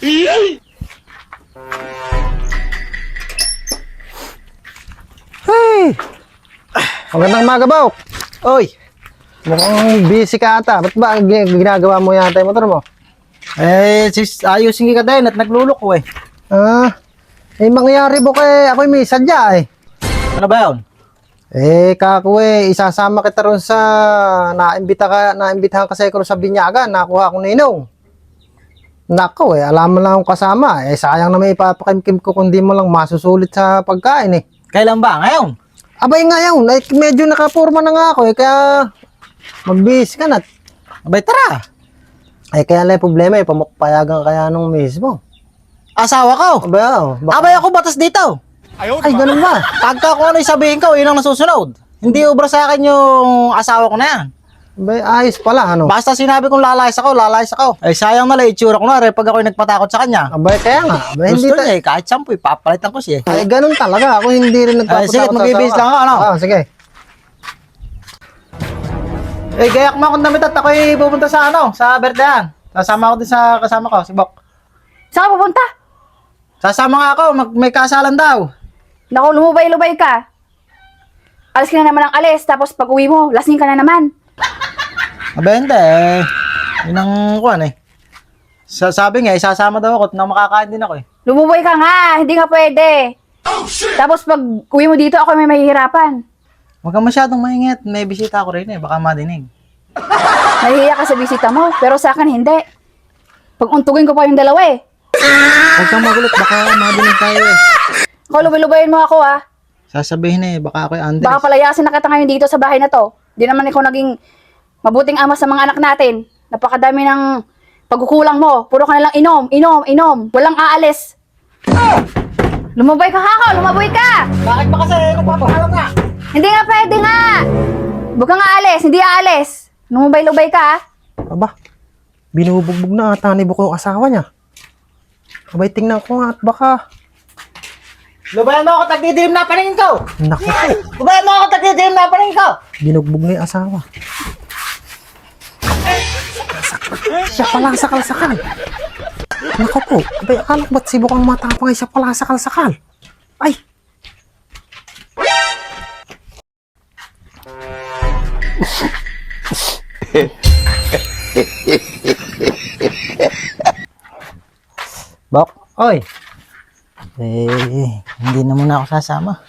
Hey! Magandang umaga, Bok. Oy, Mukhang busy ka ata. Ba't ba ginagawa mo yata yung motor mo? ayusin ka din at naglulok ko eh. Mangyayari, Bok, ako'y may sadya eh. Ano ba yun? Kako isasama kita ron sa naimbitahan kasi ko sa Binyagan, nakuha ko ninong. Nako alam mo lang akong kasama. Sayang na may ipapakimkim ko kung di mo lang masusulit sa pagkain eh. Kailan ba? Ngayon? Abay ngayon, medyo nakapurma na nga ako kaya magbihis ka na. Abay tara. Kaya lang yung problema payagan kaya nung mismo. Asawa ko. Abay ako batas dito. Ay, ganun ba? Pagka kung ano sabihin ko, yun ang nasusunod. Hindi ubra sa akin yung asawa ko na yan. Abay, ayos pala, ano? Basta sinabi kong lalayas ako. Sayang na lang, itsura ko na rin pag ako'y nagpatakot sa kanya. Abay, kaya nga. Abay, Gusto niya kahit sampu, papalitan ko siya. Ay, ganun talaga. Ako hindi rin nagpapatakot sige, mag-ibis lang ako, ano? Sige. Gayak mo akong damit at ako'y pupunta sa sa Berdean. Sasama ako din sa kasama ko, si Bok. Saan ka pupunta? Sasama nga ako, may kasalan daw. Naku, lumubay-lubay ka. Alis ka na naman ng alis, tapos pag uwi mo, lasing ka na naman. Abay, hindi Yun ang kuwan eh. Sabi nga, isasama daw ako at nang makakain din ako eh. Lumubay ka nga, hindi nga pwede. Tapos pag uwi mo dito, ako may mahihirapan. Huwag kang masyadong maingit, may bisita ako rin eh, baka madinig. Nahihiya ka sa bisita mo, pero sa akin hindi. Pag untugin ko pa yung dalawa eh. Huwag kang magulat, baka madinig tayo eh. Ako, lumulubayin mo ako ah. Sasabihin eh, baka ako'y Andres. Baka palayasin na kita ngayon dito sa bahay na to. Di naman ikaw naging mabuting ama sa mga anak natin. Napakadami ng pagkukulang mo. Puro ka nalang inom. Walang aalis. Lumabay ka kako, lumabay ka! Bakit ba kasi nagpapakalam nga? Hindi nga pwede nga! Huwag ka nga alis, hindi aalis. Lumabay-lubay ka ah. Aba, binubugbog na ata ni Bok yung asawa niya. Abay, tingnan ko nga at baka... Lubayan mo ako, tagdidilim na paningin ko! Naku, Lubayan mo ako, tagdidilim na paningin ko! binugbog na yung asawa. Siya pala sakal-sakal. Naku po, abay, akala ko ba't si Bok ang matapang ay siya pala sakal-sakal? Ay! Bok, Oy! hindi na muna ako sasama.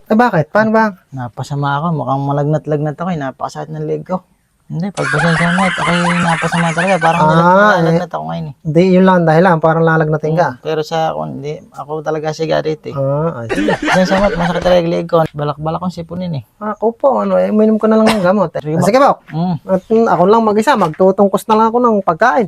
Bakit? Paano ba? Napasama ako, mukhang malagnat-lagnat ako eh, napakasakit ng leg ko. Hindi, pagpasensya mo, ako'y napasama talaga, parang nalagnat ako ngayon eh. Hindi, yun lang dahilan, parang lalagnatin ka. Pero sa ako, hindi, ako talaga sigarit eh. Ay. Pasensya mo, masakit talaga yung leg ko. Balak-balak kong sipunin eh. Ako po, uminom ko na lang ng gamot. Sige Bok. At ako lang mag-isa, magtutungkos na lang ako ng pagkain.